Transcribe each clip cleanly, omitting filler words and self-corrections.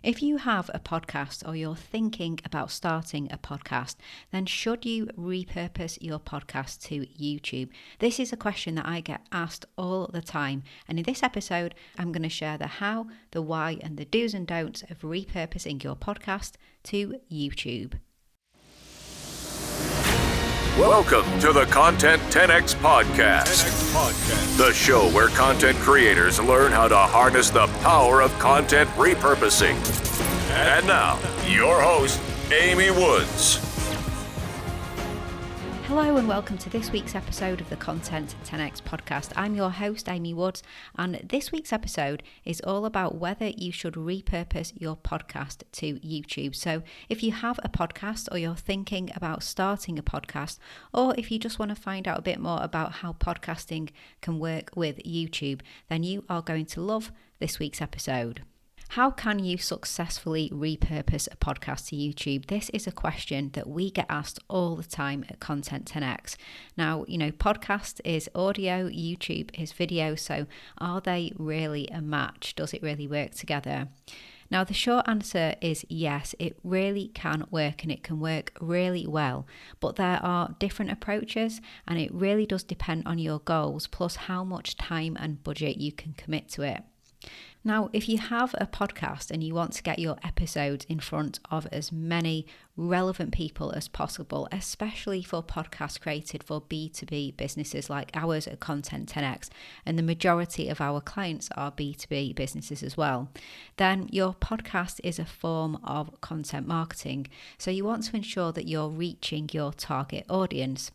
If you have a podcast or you're thinking about starting a podcast, then should you repurpose your podcast to YouTube? This is a question that I get asked all the time. And in this episode, I'm going to share the how, the why, and the do's and don'ts of repurposing your podcast to YouTube. Welcome to the Content 10X Podcast, the show where content creators learn how to harness the power of content repurposing. And now, your host, Amy Woods. Hello and welcome to this week's episode of the Content 10X Podcast. I'm your host, Amy Woods, and this week's episode is all about whether you should repurpose your podcast to YouTube. So if you have a podcast or you're thinking about starting a podcast, or if you just want to find out a bit more about how podcasting can work with YouTube, then you are going to love this week's episode. How can you successfully repurpose a podcast to YouTube? This is a question that we get asked all the time at Content 10X. Now, podcast is audio, YouTube is video, so are they really a match? Does it really work together? Now, the short answer is yes, it really can work and it can work really well. But there are different approaches and it really does depend on your goals, plus how much time and budget you can commit to it. Now, if you have a podcast and you want to get your episodes in front of as many relevant people as possible, especially for podcasts created for B2B businesses like ours at Content 10X, and the majority of our clients are B2B businesses as well, then your podcast is a form of content marketing. So you want to ensure that you're reaching your target audience.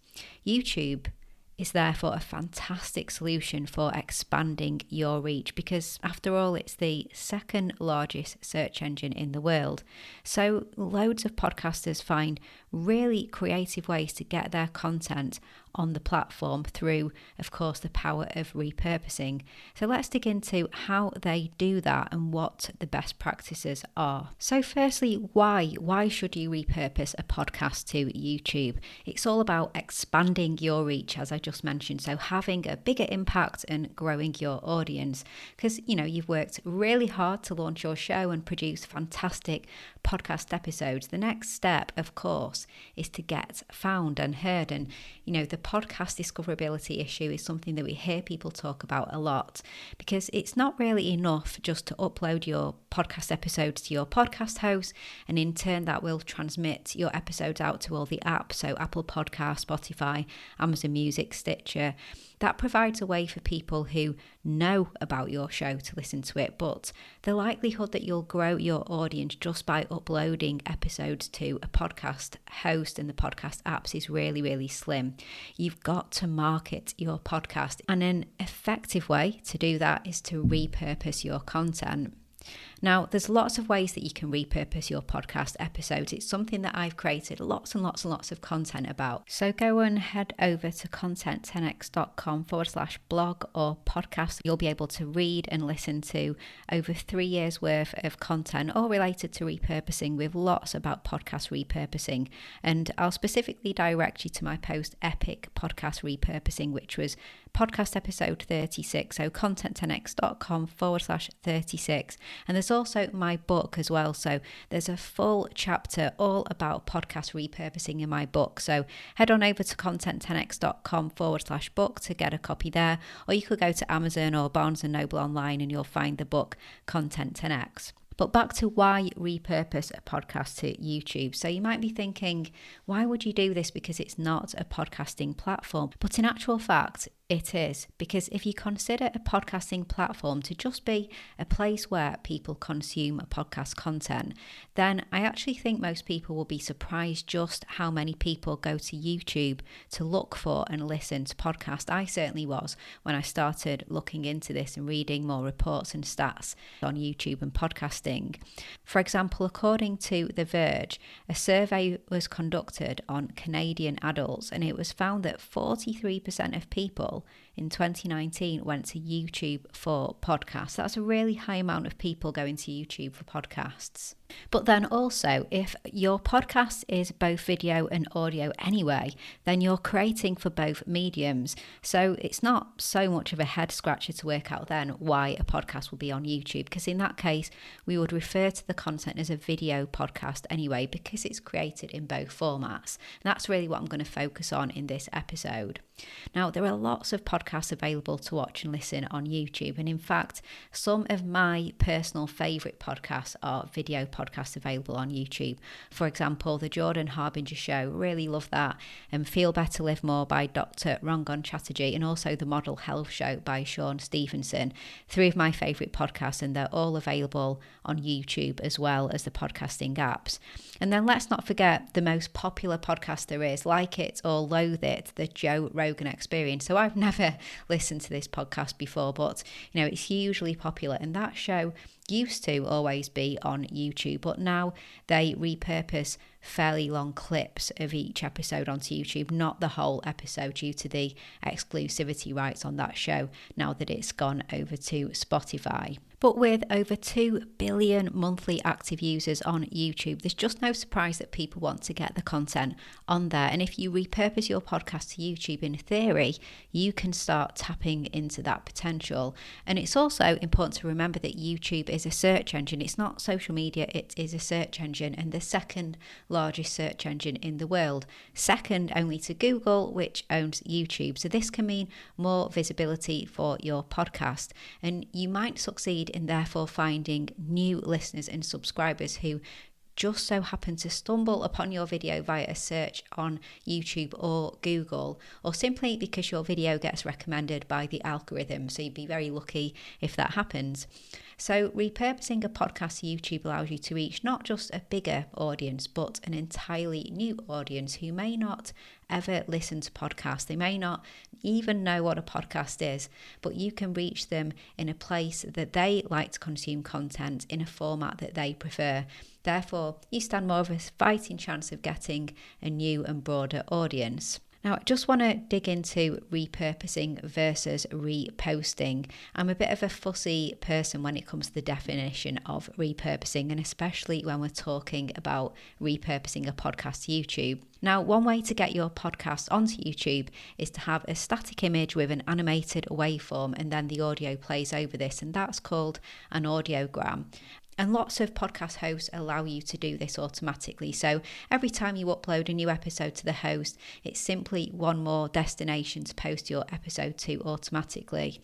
YouTube is therefore a fantastic solution for expanding your reach because, after all, it's the second largest search engine in the world. So loads of podcasters find really creative ways to get their content on the platform through, of course, the power of repurposing. So let's dig into how they do that and what the best practices are. So firstly, why should you repurpose a podcast to YouTube? It's all about expanding your reach, as I just mentioned. So having a bigger impact and growing your audience, because you've worked really hard to launch your show and produce fantastic podcast episodes. The next step, of course, is to get found and heard. And the podcast discoverability issue is something that we hear people talk about a lot, because it's not really enough just to upload your podcast episodes to your podcast host, and in turn that will transmit your episodes out to all the apps, so Apple Podcasts, Spotify, Amazon Music, Stitcher. That provides a way for people who know about your show to listen to it, but the likelihood that you'll grow your audience just by uploading episodes to a podcast host and the podcast apps is really, really slim. You've got to market your podcast, and an effective way to do that is to repurpose your content. Now, there's lots of ways that you can repurpose your podcast episodes. It's something that I've created lots and lots and lots of content about. So go and head over to content10x.com/blog or podcast. You'll be able to read and listen to over 3 years worth of content, all related to repurposing, with lots about podcast repurposing. And I'll specifically direct you to my post Epic Podcast Repurposing, which was podcast episode 36. So content10x.com/36. And there's also my book as well. So there's a full chapter all about podcast repurposing in my book. So head on over to content10x.com/book to get a copy there. Or you could go to Amazon or Barnes & Noble online and you'll find the book Content 10X. But back to why repurpose a podcast to YouTube. So you might be thinking, why would you do this? Because it's not a podcasting platform. But in actual fact, it is, because if you consider a podcasting platform to just be a place where people consume podcast content, then I actually think most people will be surprised just how many people go to YouTube to look for and listen to podcasts. I certainly was when I started looking into this and reading more reports and stats on YouTube and podcasting. For example, according to The Verge, a survey was conducted on Canadian adults, and it was found that 43% of people in 2019 went to YouTube for podcasts. That's a really high amount of people going to YouTube for podcasts. But then also, if your podcast is both video and audio anyway, then you're creating for both mediums. So it's not so much of a head scratcher to work out then why a podcast will be on YouTube, because in that case, we would refer to the content as a video podcast anyway, because it's created in both formats. And that's really what I'm going to focus on in this episode. Now, there are lots of podcasts available to watch and listen on YouTube. And in fact, some of my personal favourite podcasts are video podcasts available on YouTube. For example, The Jordan Harbinger Show, really love that. And Feel Better, Live More by Dr. Rangan Chatterjee, and also The Model Health Show by Sean Stevenson. 3 of my favourite podcasts, and they're all available on YouTube as well as the podcasting apps. And then let's not forget the most popular podcast there is, Like It or Loathe It, the Joe Rogan Experience. So I've never listened to this podcast before, but it's hugely popular, and that show used to always be on YouTube, but now they repurpose fairly long clips of each episode onto YouTube, not the whole episode, due to the exclusivity rights on that show now that it's gone over to Spotify. But with over 2 billion monthly active users on YouTube, there's just no surprise that people want to get the content on there. And if you repurpose your podcast to YouTube, in theory, you can start tapping into that potential. And it's also important to remember that YouTube is a search engine. It's not social media, it is a search engine, and the second largest search engine in the world, second only to Google, which owns YouTube. So this can mean more visibility for your podcast, and you might succeed in therefore finding new listeners and subscribers who just so happen to stumble upon your video via a search on YouTube or Google, or simply because your video gets recommended by the algorithm. So you'd be very lucky if that happens. So repurposing a podcast to YouTube allows you to reach not just a bigger audience, but an entirely new audience who may not ever listen to podcasts. They may not even know what a podcast is, but you can reach them in a place that they like to consume content in a format that they prefer. Therefore, you stand more of a fighting chance of getting a new and broader audience. Now, I just want to dig into repurposing versus reposting. I'm a bit of a fussy person when it comes to the definition of repurposing, and especially when we're talking about repurposing a podcast to YouTube. Now, one way to get your podcast onto YouTube is to have a static image with an animated waveform, and then the audio plays over this, and that's called an audiogram. And lots of podcast hosts allow you to do this automatically. So every time you upload a new episode to the host, it's simply one more destination to post your episode to automatically.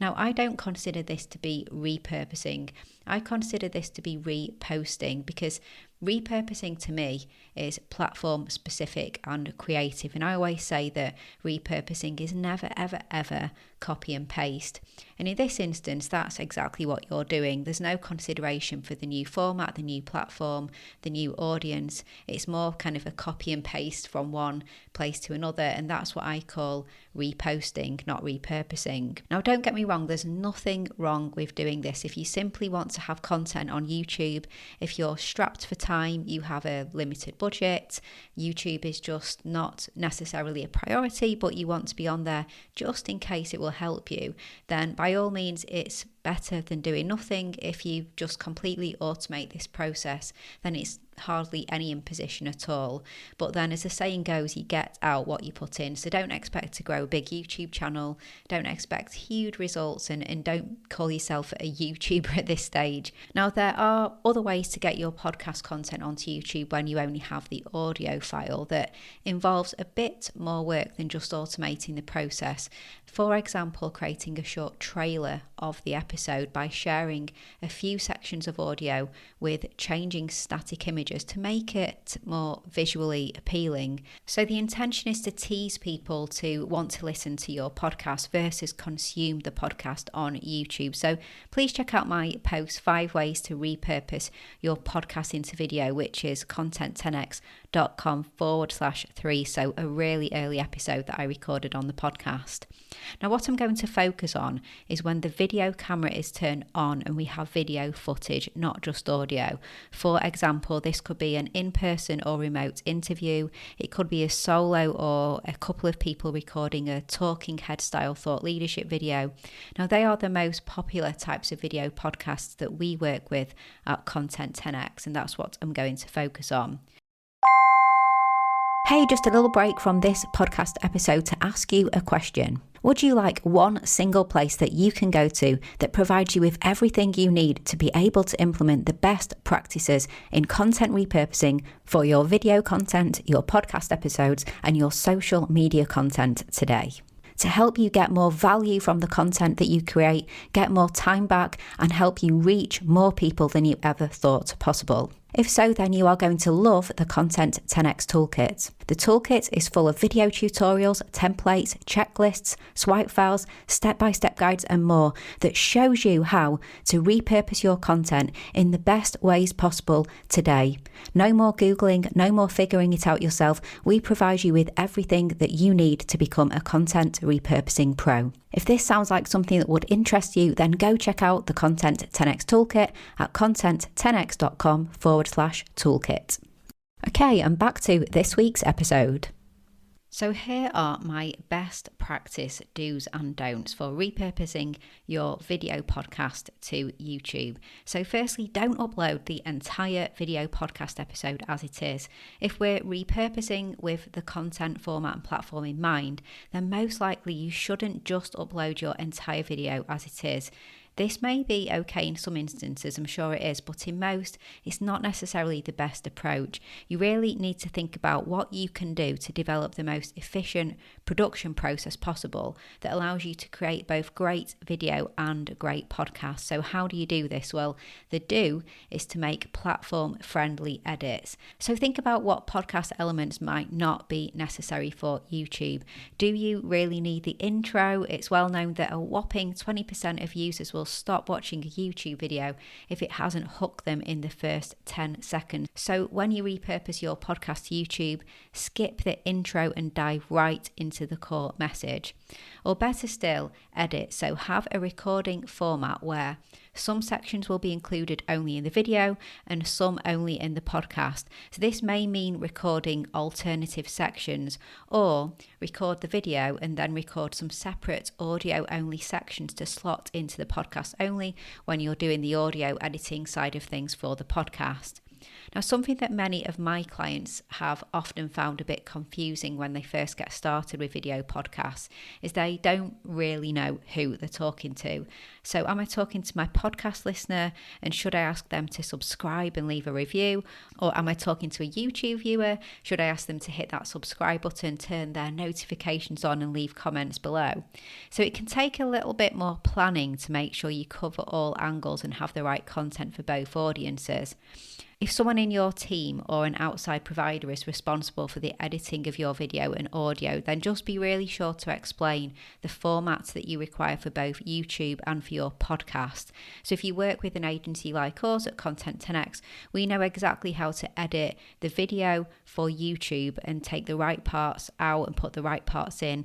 Now, I don't consider this to be repurposing. I consider this to be reposting, because repurposing to me is platform specific and creative. And I always say that repurposing is never, ever, ever copy and paste. And in this instance, that's exactly what you're doing. There's no consideration for the new format, the new platform, the new audience. It's more kind of a copy and paste from one place to another. And that's what I call reposting, not repurposing. Now, don't get me wrong, there's nothing wrong with doing this. If you simply want to have content on YouTube, if you're strapped for time, you have a limited budget, YouTube is just not necessarily a priority, but you want to be on there just in case it will help you, then by all means it's better than doing nothing. If you just completely automate this process, then it's hardly any imposition at all. But then, as the saying goes, you get out what you put in. So don't expect to grow a big YouTube channel, don't expect huge results, and don't call yourself a YouTuber at this stage. Now, there are other ways to get your podcast content onto YouTube when you only have the audio file that involves a bit more work than just automating the process. For example, creating a short trailer of the episode by sharing a few sections of audio with changing static images to make it more visually appealing. So the intention is to tease people to want to listen to your podcast versus consume the podcast on YouTube. So please check out my post 5 ways to repurpose your podcast into video, which is content10x.com/3. So a really early episode that I recorded on the podcast. Now, what I'm going to focus on is when the video video camera is turned on and we have video footage, not just audio. For example, this could be an in-person or remote interview. It could be a solo or a couple of people recording a talking head style thought leadership video. Now, they are the most popular types of video podcasts that we work with at Content 10X, and that's what I'm going to focus on. Hey, just a little break from this podcast episode to ask you a question. Would you like one single place that you can go to that provides you with everything you need to be able to implement the best practices in content repurposing for your video content, your podcast episodes, and your social media content today? To help you get more value from the content that you create, get more time back, and help you reach more people than you ever thought possible. If so, then you are going to love the Content 10X Toolkit. The toolkit is full of video tutorials, templates, checklists, swipe files, step-by-step guides and more that shows you how to repurpose your content in the best ways possible today. No more Googling, no more figuring it out yourself. We provide you with everything that you need to become a content repurposing pro. If this sounds like something that would interest you, then go check out the Content 10X Toolkit at content10x.com/toolkit. Okay, and back to this week's episode. So here are my best practice do's and don'ts for repurposing your video podcast to YouTube. So firstly, don't upload the entire video podcast episode as it is. If we're repurposing with the content format and platform in mind, then most likely you shouldn't just upload your entire video as it is. This may be okay in some instances, I'm sure it is, but in most, it's not necessarily the best approach. You really need to think about what you can do to develop the most efficient production process possible that allows you to create both great video and great podcasts. So how do you do this? Well, the do is to make platform-friendly edits. So think about what podcast elements might not be necessary for YouTube. Do you really need the intro? It's well known that a whopping 20% of users will stop watching a YouTube video if it hasn't hooked them in the first 10 seconds. So when you repurpose your podcast to YouTube, skip the intro and dive right into the core message. Or better still, edit. So have a recording format where some sections will be included only in the video and some only in the podcast. So this may mean recording alternative sections, or record the video and then record some separate audio only sections to slot into the podcast only when you're doing the audio editing side of things for the podcast. Now, something that many of my clients have often found a bit confusing when they first get started with video podcasts is they don't really know who they're talking to. So am I talking to my podcast listener, and should I ask them to subscribe and leave a review? Or am I talking to a YouTube viewer? Should I ask them to hit that subscribe button, turn their notifications on and leave comments below? So it can take a little bit more planning to make sure you cover all angles and have the right content for both audiences. If someone in your team or an outside provider is responsible for the editing of your video and audio, then just be really sure to explain the formats that you require for both YouTube and for your podcast. So if you work with an agency like us at Content 10X, we know exactly how to edit the video for YouTube and take the right parts out and put the right parts in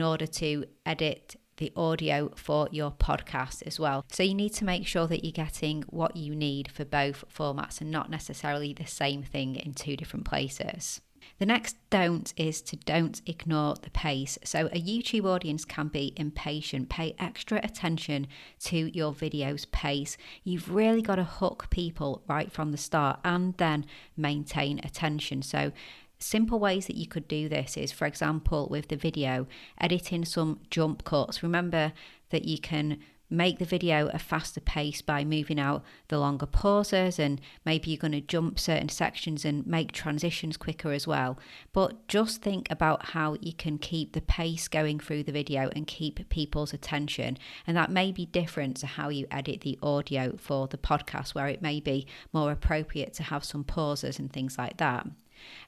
order to edit the audio for your podcast as well. So you need to make sure that you're getting what you need for both formats and not necessarily the same thing in two different places. The next don't is to don't ignore the pace. So a YouTube audience can be impatient. Pay extra attention to your video's pace. You've really got to hook people right from the start and then maintain attention. So simple ways that you could do this is, for example, with the video, editing some jump cuts. Remember that you can make the video a faster pace by moving out the longer pauses, and maybe you're going to jump certain sections and make transitions quicker as well. But just think about how you can keep the pace going through the video and keep people's attention. And that may be different to how you edit the audio for the podcast, where it may be more appropriate to have some pauses and things like that.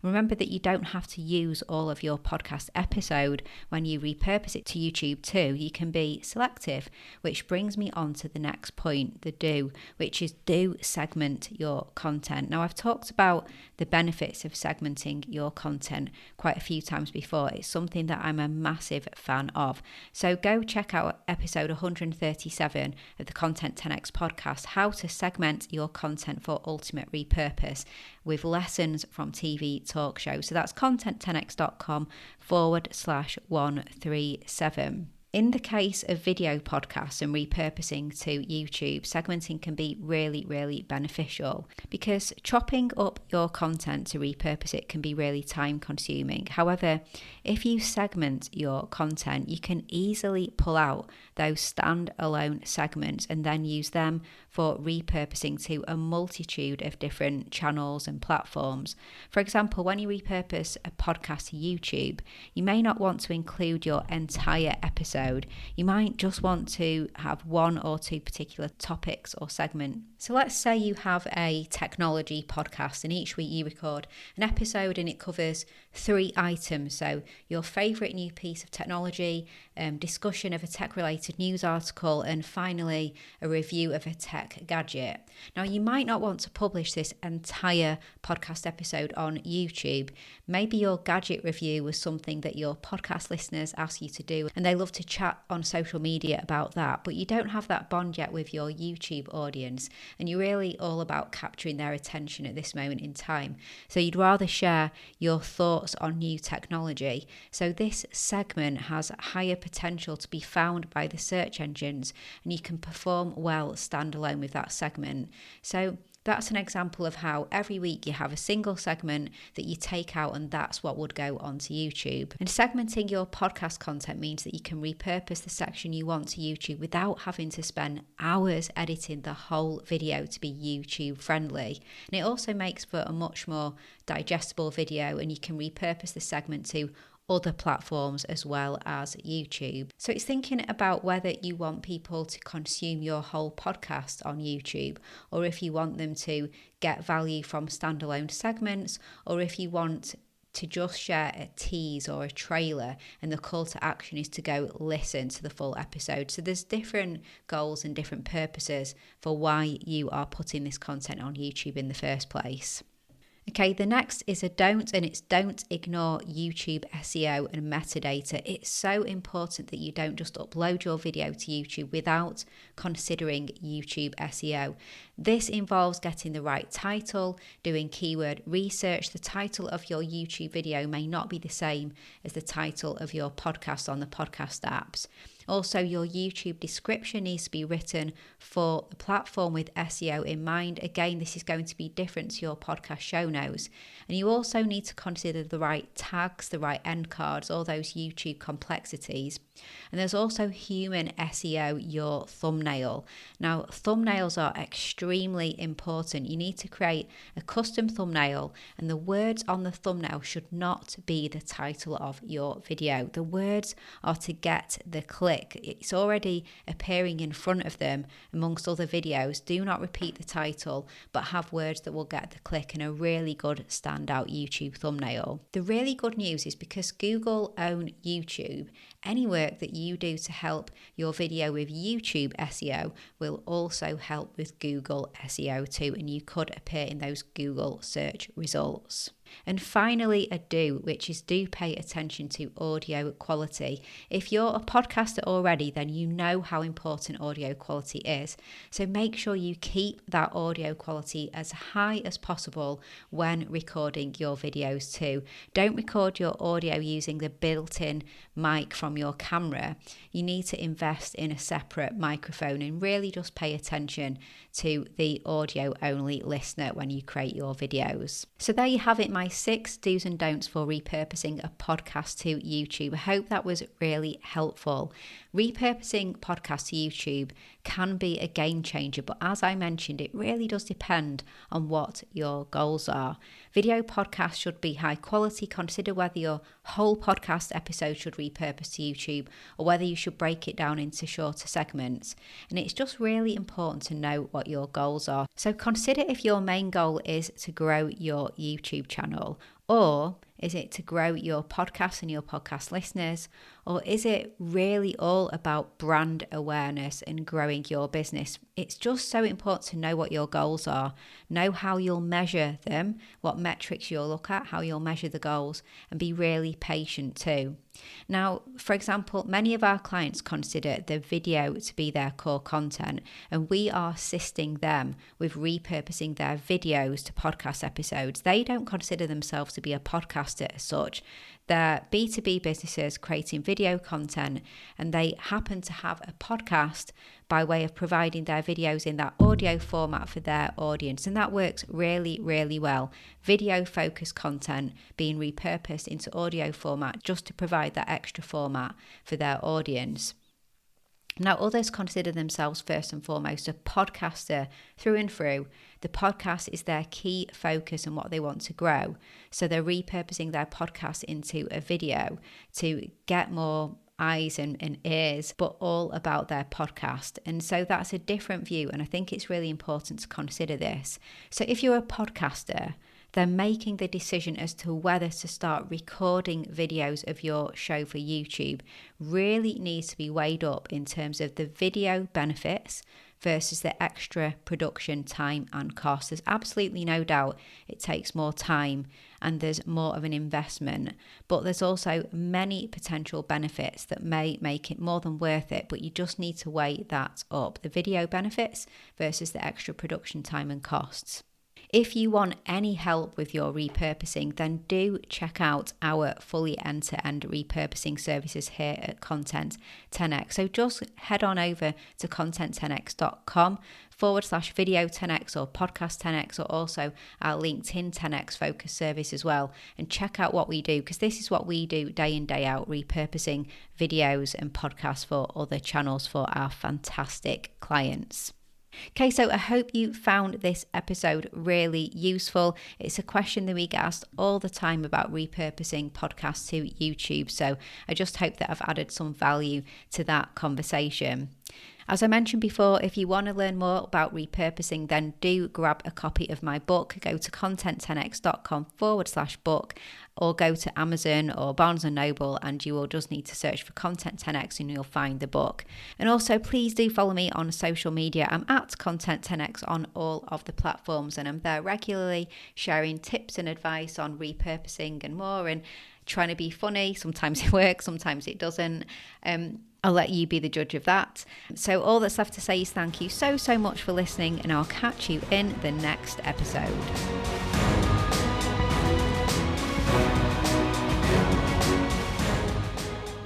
Remember that you don't have to use all of your podcast episode when you repurpose it to YouTube too. You can be selective, which brings me on to the next point, the do, which is do segment your content. Now, I've talked about the benefits of segmenting your content quite a few times before. It's something that I'm a massive fan of. So go check out episode 137 of the Content 10X podcast, how to segment your content for ultimate repurpose, with lessons from TV talk shows. So that's content10x.com/137. In the case of video podcasts and repurposing to YouTube, segmenting can be really, really beneficial because chopping up your content to repurpose it can be really time consuming. However, if you segment your content, you can easily pull out those standalone segments and then use them for repurposing to a multitude of different channels and platforms. For example, when you repurpose a podcast to YouTube, you may not want to include your entire episode. You might just want to have one or two particular topics or segment. So let's say you have a technology podcast and each week you record an episode and it covers 3 items. So your favourite new piece of technology, discussion of a tech-related news article, and finally a review of a tech gadget. Now, you might not want to publish this entire podcast episode on YouTube. Maybe your gadget review was something that your podcast listeners ask you to do and they love to chat on social media about that, but you don't have that bond yet with your YouTube audience and you're really all about capturing their attention at this moment in time. So you'd rather share your thoughts on new technology. So this segment has higher potential to be found by the search engines and you can perform well standalone with that segment. So that's an example of how every week you have a single segment that you take out and that's what would go onto YouTube. And segmenting your podcast content means that you can repurpose the section you want to YouTube without having to spend hours editing the whole video to be YouTube friendly. And it also makes for a much more digestible video and you can repurpose the segment to other platforms as well as YouTube. So it's thinking about whether you want people to consume your whole podcast on YouTube or if you want them to get value from standalone segments or if you want to just share a tease or a trailer and the call to action is to go listen to the full episode. So there's different goals and different purposes for why you are putting this content on YouTube in the first place. Okay, the next is a don't, and it's don't ignore YouTube SEO and metadata. It's so important that you don't just upload your video to YouTube without considering YouTube SEO. This involves getting the right title, doing keyword research. The title of your YouTube video may not be the same as the title of your podcast on the podcast apps. Also, your YouTube description needs to be written for the platform with SEO in mind. Again, this is going to be different to your podcast show notes. And you also need to consider the right tags, the right end cards, all those YouTube complexities. And there's also human SEO, your thumbnail. Now, thumbnails are extremely important. You need to create a custom thumbnail, and the words on the thumbnail should not be the title of your video. The words are to get the click. It's already appearing in front of them amongst other videos. Do not repeat the title, but have words that will get the click and a really good standout YouTube thumbnail. The really good news is because Google own YouTube, any work that you do to help your video with YouTube SEO will also help with Google SEO too, and you could appear in those Google search results. And finally, a do, which is do pay attention to audio quality. If you're a podcaster already, then you know how important audio quality is. So make sure you keep that audio quality as high as possible when recording your videos too. Don't record your audio using the built-in mic from your camera. You need to invest in a separate microphone and really just pay attention to the audio only listener when you create your videos. So there you have it, my 6 do's and don'ts for repurposing a podcast to YouTube. I hope that was really helpful. Repurposing podcasts to YouTube can be a game changer, but as I mentioned, it really does depend on what your goals are. Video podcasts should be high quality. Consider whether your whole podcast episode should repurpose to YouTube or whether you should break it down into shorter segments. And it's just really important to know what your goals are. So consider if your main goal is to grow your YouTube channel Or is it to grow your podcast and your podcast listeners? Or is it really all about brand awareness and growing your business? It's just so important to know what your goals are, know how you'll measure them, what metrics you'll look at, how you'll measure the goals, and be really patient too. Now, for example, many of our clients consider the video to be their core content, and we are assisting them with repurposing their videos to podcast episodes. They don't consider themselves to be a podcaster as such. They're B2B businesses creating video content, and they happen to have a podcast by way of providing their videos in that audio format for their audience. And that works really, really well. Video focused content being repurposed into audio format just to provide that extra format for their audience. Now, others consider themselves first and foremost a podcaster through and through. The podcast is their key focus and what they want to grow. So they're repurposing their podcast into a video to get more eyes and ears, but all about their podcast. And so that's a different view. And I think it's really important to consider this. So if you're a podcaster, then making the decision as to whether to start recording videos of your show for YouTube really needs to be weighed up in terms of the video benefits versus the extra production time and cost. There's absolutely no doubt it takes more time and there's more of an investment, but there's also many potential benefits that may make it more than worth it, but you just need to weigh that up, the video benefits versus the extra production time and costs. If you want any help with your repurposing, then do check out our fully end-to-end repurposing services here at Content 10x. So just head on over to content10x.com/video 10x or podcast 10x, or also our LinkedIn 10x focus service as well, and check out what we do, because this is what we do day in, day out, repurposing videos and podcasts for other channels for our fantastic clients. Okay, so I hope you found this episode really useful. It's a question that we get asked all the time about repurposing podcasts to YouTube. So I just hope that I've added some value to that conversation. As I mentioned before, if you want to learn more about repurposing, then do grab a copy of my book. Go to content10x.com/book, or go to Amazon or Barnes & Noble, and you will just need to search for Content 10x and you'll find the book. And also, please do follow me on social media. I'm at Content 10x on all of the platforms, and I'm there regularly sharing tips and advice on repurposing and more, and trying to be funny. Sometimes it works, sometimes it doesn't. I'll let you be the judge of that. So all that's left to say is thank you so much for listening, and I'll catch you in the next episode.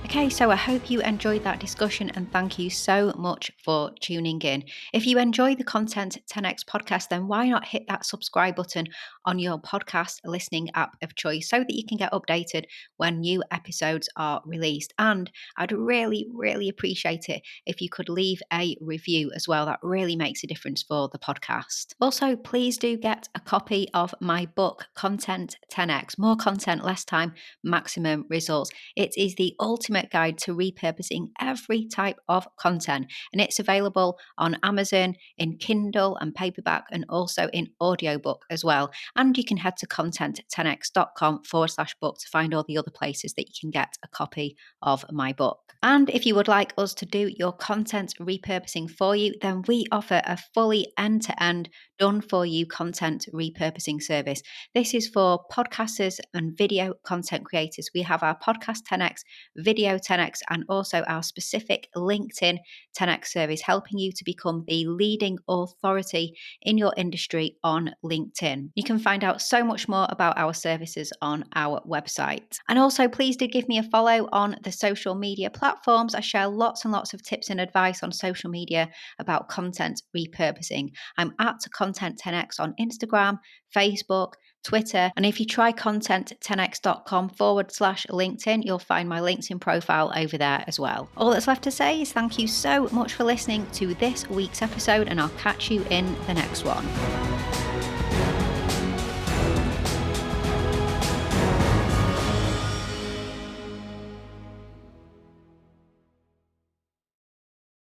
Okay, so I hope you enjoyed that discussion, and thank you so much for tuning in. If you enjoy the Content 10x podcast, then why not hit that subscribe button on your podcast listening app of choice so that you can get updated when new episodes are released. And I'd really, really appreciate it if you could leave a review as well. That really makes a difference for the podcast. Also, please do get a copy of my book, Content 10x, More Content, Less Time, Maximum Results. It is the ultimate guide to repurposing every type of content, and it's available on Amazon in Kindle and paperback, and also in audiobook as well. And you can head to content10x.com/book to find all the other places that you can get a copy of my book. And if you would like us to do your content repurposing for you, then we offer a fully end-to-end done for you content repurposing service. This is for podcasters and video content creators. We have our Podcast 10x, Video 10x, and also our specific LinkedIn 10x service, helping you to become the leading authority in your industry on LinkedIn. You can find out so much more about our services on our website. And also, please do give me a follow on the social media platforms. I share lots and lots of tips and advice on social media about content repurposing. I'm at Content 10x on Instagram, Facebook, Twitter, and if you try content10x.com/LinkedIn, you'll find my LinkedIn profile over there as well. All that's left to say is thank you so much for listening to this week's episode, and I'll catch you in the next one.